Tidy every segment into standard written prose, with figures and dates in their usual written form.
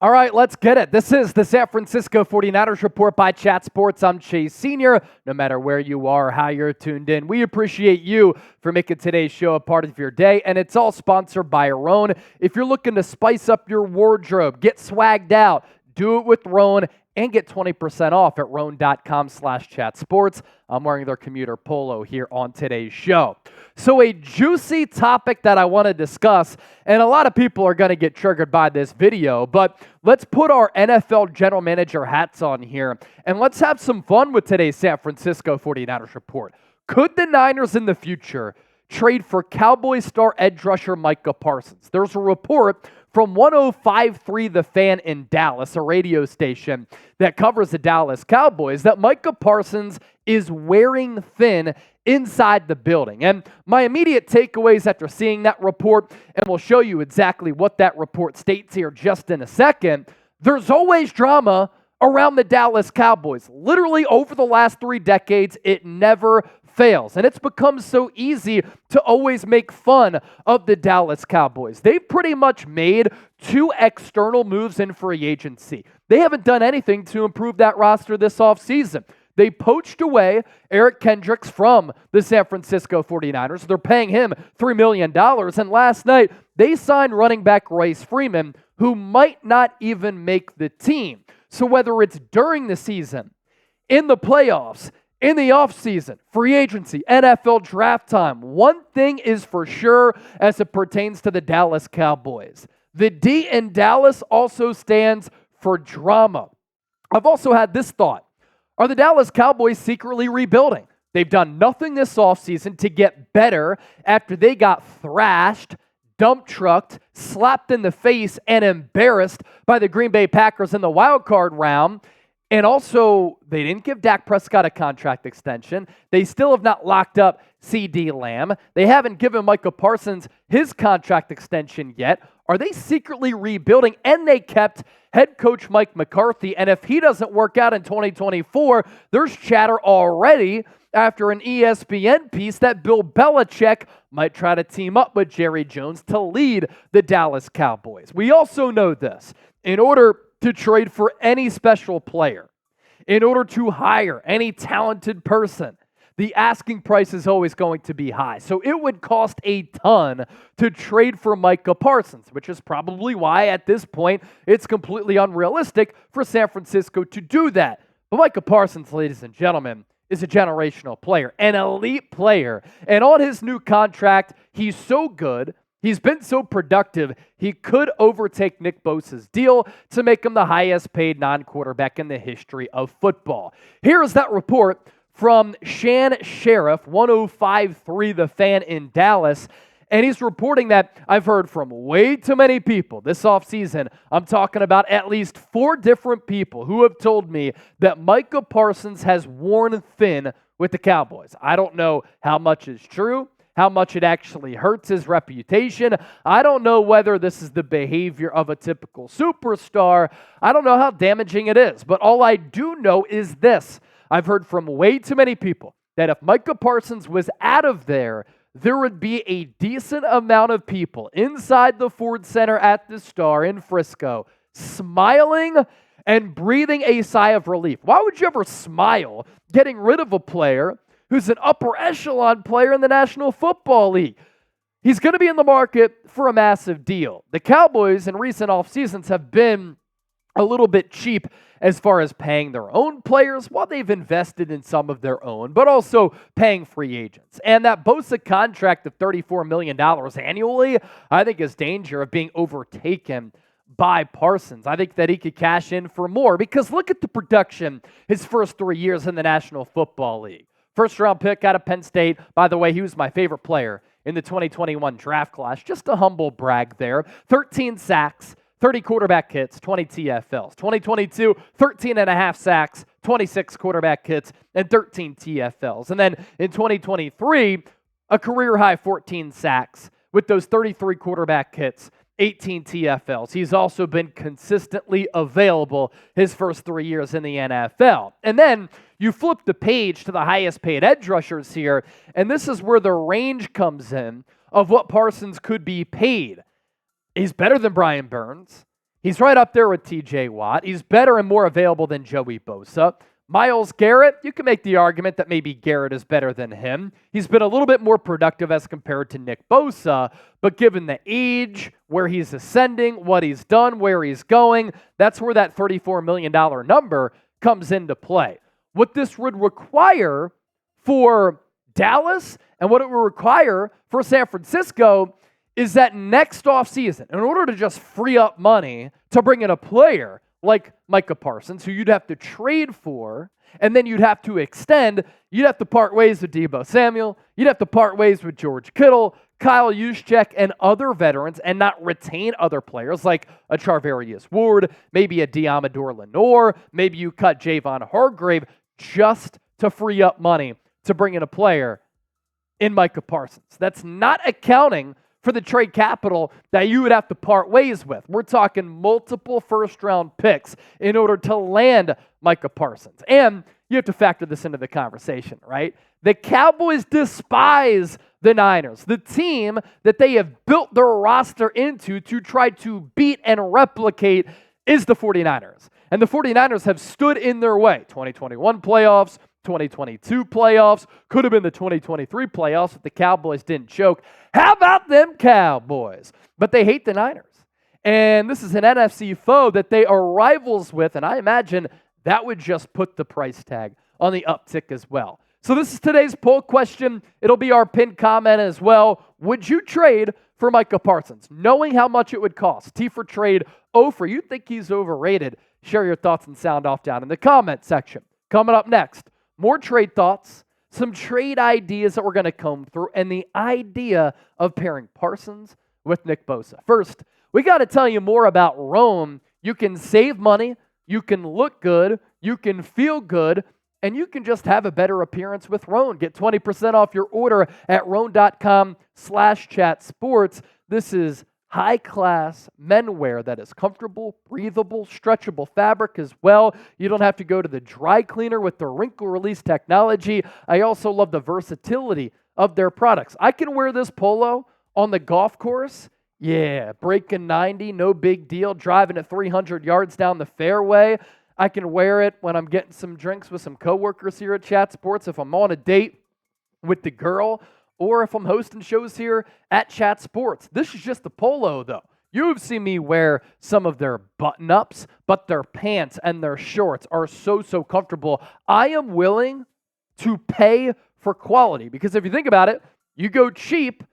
All right, let's get it. This is the San Francisco 49ers Report by Chat Sports. I'm Chase Sr. No matter where you are or how you're tuned in, we appreciate you for making today's show a part of your day, and it's all sponsored by Roan. If you're looking to spice up your wardrobe, get swagged out, do it with Roan, and get 20% off at roan.com/chatsports. I'm wearing their commuter polo here on today's show. So a juicy topic that I want to discuss, and a lot of people are going to get triggered by this video, but let's put our NFL general manager hats on here, and let's have some fun with today's San Francisco 49ers Report. Could the Niners in the future trade for Cowboys star edge rusher Micah Parsons? There's a report from 105.3 The Fan in Dallas, a radio station that covers the Dallas Cowboys, that Micah Parsons is wearing thin inside the building. And my immediate takeaways after seeing that report, and we'll show you exactly what that report states here just in a second, there's always drama around the Dallas Cowboys. Literally over the last 3 decades, it never fails. And it's become so easy to always make fun of the Dallas Cowboys. They've pretty much made 2 external moves in free agency. They haven't done anything to improve that roster this offseason. They poached away Eric Kendricks from the San Francisco 49ers. They're paying him $3 million. And last night, they signed running back Royce Freeman, who might not even make the team. So whether it's during the season, in the playoffs, in the offseason, free agency, NFL draft time, one thing is for sure as it pertains to the Dallas Cowboys. The D in Dallas also stands for drama. I've also had this thought. Are the Dallas Cowboys secretly rebuilding? They've done nothing this offseason to get better after they got thrashed, dump trucked, slapped in the face, and embarrassed by the Green Bay Packers in the wild card round. And also, they didn't give Dak Prescott a contract extension. They still have not locked up CD Lamb. They haven't given Micah Parsons his contract extension yet. Are they secretly rebuilding? And they kept head coach Mike McCarthy. And if he doesn't work out in 2024, there's chatter already after an ESPN piece that Bill Belichick might try to team up with Jerry Jones to lead the Dallas Cowboys. We also know this. In order to trade for any special player, in order to hire any talented person, the asking price is always going to be high. So it would cost a ton to trade for Micah Parsons, which is probably why at this point it's completely unrealistic for San Francisco to do that. But Micah Parsons, ladies and gentlemen, is a generational player, an elite player. And on his new contract, he's so good, he's been so productive, he could overtake Nick Bosa's deal to make him the highest paid non-quarterback in the history of football. Here is that report from Shan Sheriff, 105.3 The Fan in Dallas, and he's reporting that I've heard from way too many people this offseason. I'm talking about at least 4 different people who have told me that Micah Parsons has worn thin with the Cowboys. I don't know how much is true, how much it actually hurts his reputation. I don't know whether this is the behavior of a typical superstar. I don't know how damaging it is. But all I do know is this. I've heard from way too many people that if Micah Parsons was out of there, there would be a decent amount of people inside the Ford Center at the Star in Frisco smiling and breathing a sigh of relief. Why would you ever smile getting rid of a player who's an upper echelon player in the National Football League? He's going to be in the market for a massive deal. The Cowboys in recent off seasons have been a little bit cheap as far as paying their own players while they've invested in some of their own, but also paying free agents. And that Bosa contract of $34 million annually, I think is danger of being overtaken by Parsons. I think that he could cash in for more because look at the production his first 3 years in the National Football League. First round pick out of Penn State. By the way, he was my favorite player in the 2021 draft class. Just a humble brag there. 13 sacks, 30 quarterback hits, 20 TFLs. 2022, 13 and a half sacks, 26 quarterback hits, and 13 TFLs. And then in 2023, a career-high 14 sacks with those 33 quarterback hits, 18 TFLs. He's also been consistently available his first 3 years in the NFL. And then you flip the page to the highest paid edge rushers here, and this is where the range comes in of what Parsons could be paid. He's better than Brian Burns. He's right up there with TJ Watt. He's better and more available than Joey Bosa. Myles Garrett, you can make the argument that maybe Garrett is better than him. He's been a little bit more productive as compared to Nick Bosa, but given the age, where he's ascending, what he's done, where he's going, that's where that $34 million number comes into play. What this would require for Dallas and what it would require for San Francisco is that next offseason, in order to just free up money to bring in a player like Micah Parsons, who you'd have to trade for, and then you'd have to extend, you'd have to part ways with Deebo Samuel, you'd have to part ways with George Kittle, Kyle Juszczyk, and other veterans, and not retain other players like a Charvarius Ward, maybe a Deommodore Lenoir, maybe you cut Javon Hargrave just to free up money to bring in a player in Micah Parsons. That's not accounting for the trade capital that you would have to part ways with. We're talking multiple first-round picks in order to land Micah Parsons. And you have to factor this into the conversation, right? The Cowboys despise the Niners, the team that they have built their roster into to try to beat and replicate is the 49ers. And the 49ers have stood in their way. 2021 playoffs, 2022 playoffs, could have been the 2023 playoffs if the Cowboys didn't choke. How about them Cowboys? But they hate the Niners. And this is an NFC foe that they are rivals with, and I imagine that would just put the price tag on the uptick as well. So this is today's poll question. It'll be our pinned comment as well. Would you trade for Micah Parsons, knowing how much it would cost? T for trade, O for you think he's overrated. Share your thoughts and sound off down in the comment section. Coming up next, more trade thoughts, some trade ideas that we're going to comb through, and the idea of pairing Parsons with Nick Bosa. First, we got to tell you more about Rome. You can save money, you can look good, you can feel good, and you can just have a better appearance with Roan. Get 20% off your order at roan.com/chatsports. This is high-class menwear that is comfortable, breathable, stretchable fabric as well. You don't have to go to the dry cleaner with the wrinkle release technology. I also love the versatility of their products. I can wear this polo on the golf course. Yeah, breaking 90, no big deal. Driving at 300 yards down the fairway. I can wear it when I'm getting some drinks with some coworkers here at Chat Sports, if I'm on a date with the girl, or if I'm hosting shows here at Chat Sports. This is just the polo, though. You've seen me wear some of their button-ups, but their pants and their shorts are so comfortable. I am willing to pay for quality, because if you think about it, you go cheap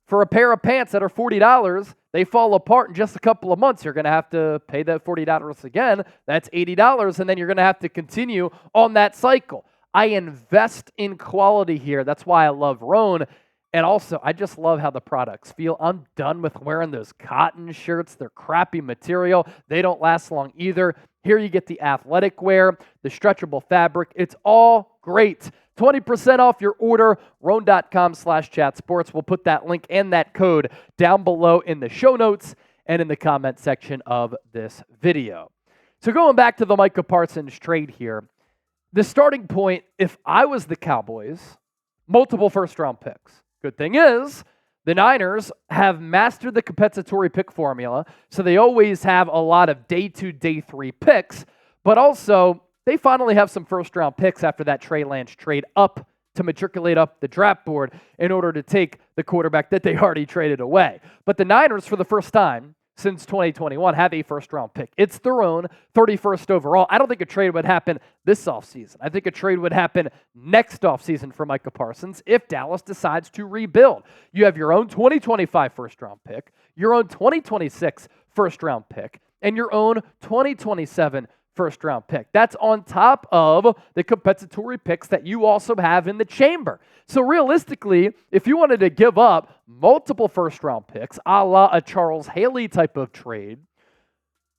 for a pair of pants that are $40, they fall apart in just a couple of months. You're going to have to pay that $40 again. That's $80, and then you're going to have to continue on that cycle. I invest in quality here. That's why I love Roan. And also, I just love how the products feel. I'm done with wearing those cotton shirts. They're crappy material. They don't last long either. Here you get the athletic wear, the stretchable fabric. It's all great. 20% off your order, roan.com/chatsports. We'll put that link and that code down below in the show notes and in the comment section of this video. So going back to the Micah Parsons trade here, the starting point, if I was the Cowboys, multiple first-round picks. Good thing is, the Niners have mastered the compensatory pick formula, so they always have a lot of day 2, day 3 picks, but also they finally have some first-round picks after that Trey Lance trade up to matriculate up the draft board in order to take the quarterback that they already traded away. But the Niners, for the first time since 2021, have a first-round pick. It's their own, 31st overall. I don't think a trade would happen this offseason. I think a trade would happen next offseason for Micah Parsons if Dallas decides to rebuild. You have your own 2025 first-round pick, your own 2026 first-round pick, and your own 2027 first-round pick. That's on top of the compensatory picks that you also have in the chamber. So realistically, if you wanted to give up multiple first-round picks, a la a Charles Haley type of trade,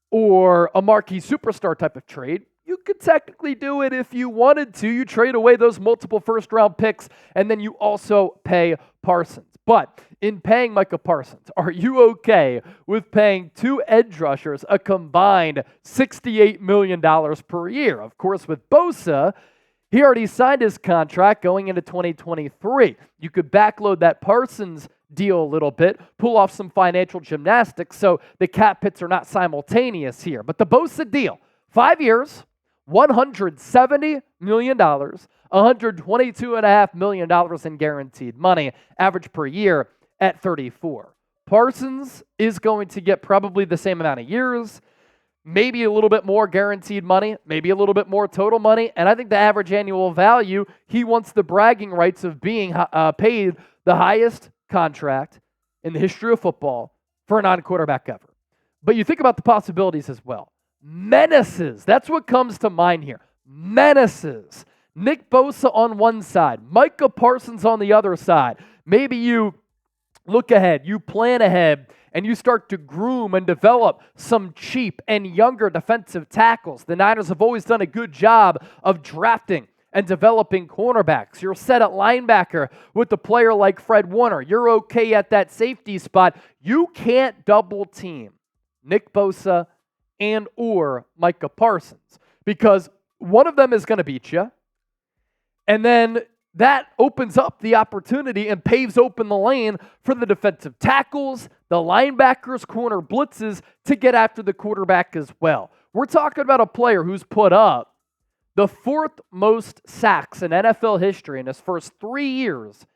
or a marquee superstar type of trade, you could technically do it if you wanted to. You trade away those multiple first-round picks, and then you also pay Parsons. But in paying Micah Parsons, are you okay with paying 2 edge rushers a combined $68 million per year? Of course, with Bosa, he already signed his contract going into 2023. You could backload that Parsons deal a little bit, pull off some financial gymnastics so the cap hits are not simultaneous here. But the Bosa deal, 5 years, $170 million, $122.5 million in guaranteed money, average per year at 34. Parsons is going to get probably the same amount of years, maybe a little bit more guaranteed money, maybe a little bit more total money, and I think the average annual value, he wants the bragging rights of being paid the highest contract in the history of football for a non-quarterback ever. But you think about the possibilities as well. Menaces, that's what comes to mind here. Menaces. Nick Bosa on one side, Micah Parsons on the other side. Maybe you look ahead, you plan ahead, and you start to groom and develop some cheap and younger defensive tackles. The Niners have always done a good job of drafting and developing cornerbacks. You're set at linebacker with a player like Fred Woerner. You're okay at that safety spot. You can't double team Nick Bosa and or Micah Parsons because one of them is going to beat you. And then that opens up the opportunity and paves open the lane for the defensive tackles, the linebackers, corner blitzes to get after the quarterback as well. We're talking about a player who's put up the fourth most sacks in NFL history in his first 3 years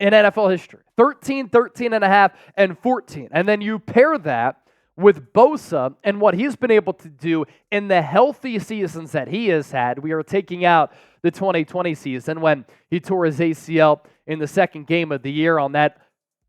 in NFL history. 13, 13 and a half, and 14. And then you pair that with Bosa and what he's been able to do in the healthy seasons that he has had. We are taking out the 2020 season when he tore his ACL in the second game of the year on that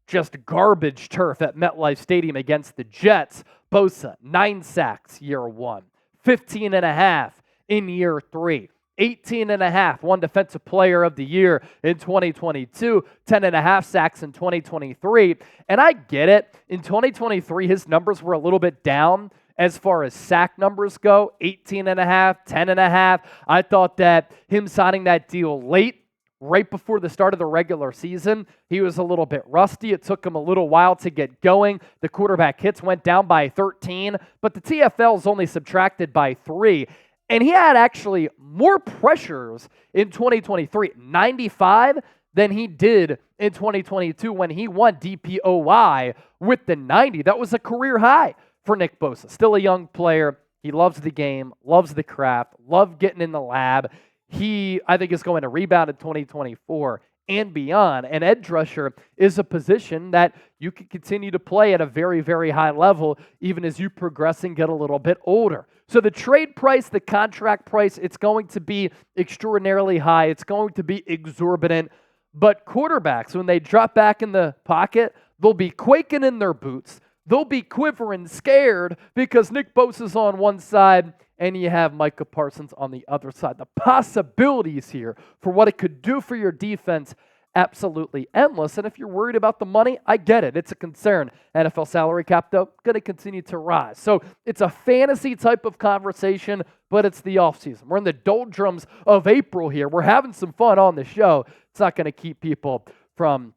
just garbage turf at MetLife Stadium against the Jets. Bosa, 9 sacks year 1, 15 and a half in year 3. 18 and a half, won Defensive Player of the Year in 2022, 10 and a half sacks in 2023. And I get it. In 2023, his numbers were a little bit down as far as sack numbers go, 18 and a half, 10 and a half. I thought that him signing that deal late, right before the start of the regular season, he was a little bit rusty. It took him a little while to get going. The quarterback hits went down by 13, but the TFL is only subtracted by 3. And he had actually more pressures in 2023, 95, than he did in 2022 when he won DPOY with the 90. That was a career high for Nick Bosa. Still a young player. He loves the game, loves the craft, loved getting in the lab. He, I think, is going to rebound in 2024 and beyond. And edge rusher is a position that you can continue to play at a very, very high level even as you progress and get a little bit older. So the trade price, the contract price, it's going to be extraordinarily high. It's going to be exorbitant. But quarterbacks, when they drop back in the pocket, they'll be quaking in their boots. They'll be quivering, scared, because Nick Bosa's on one side and you have Micah Parsons on the other side. The possibilities here for what it could do for your defense, absolutely endless. And if you're worried about the money, I get it. It's a concern. NFL salary cap, though, going to continue to rise. So it's a fantasy type of conversation, but it's the offseason. We're in the doldrums of April here. We're having some fun on the show. It's not going to keep people from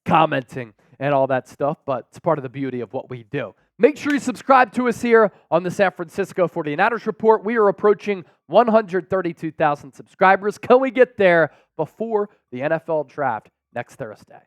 commenting and all that stuff, but it's part of the beauty of what we do. Make sure you subscribe to us here on the San Francisco 49ers Report. We are approaching 132,000 subscribers. Can we get there before the NFL draft next Thursday?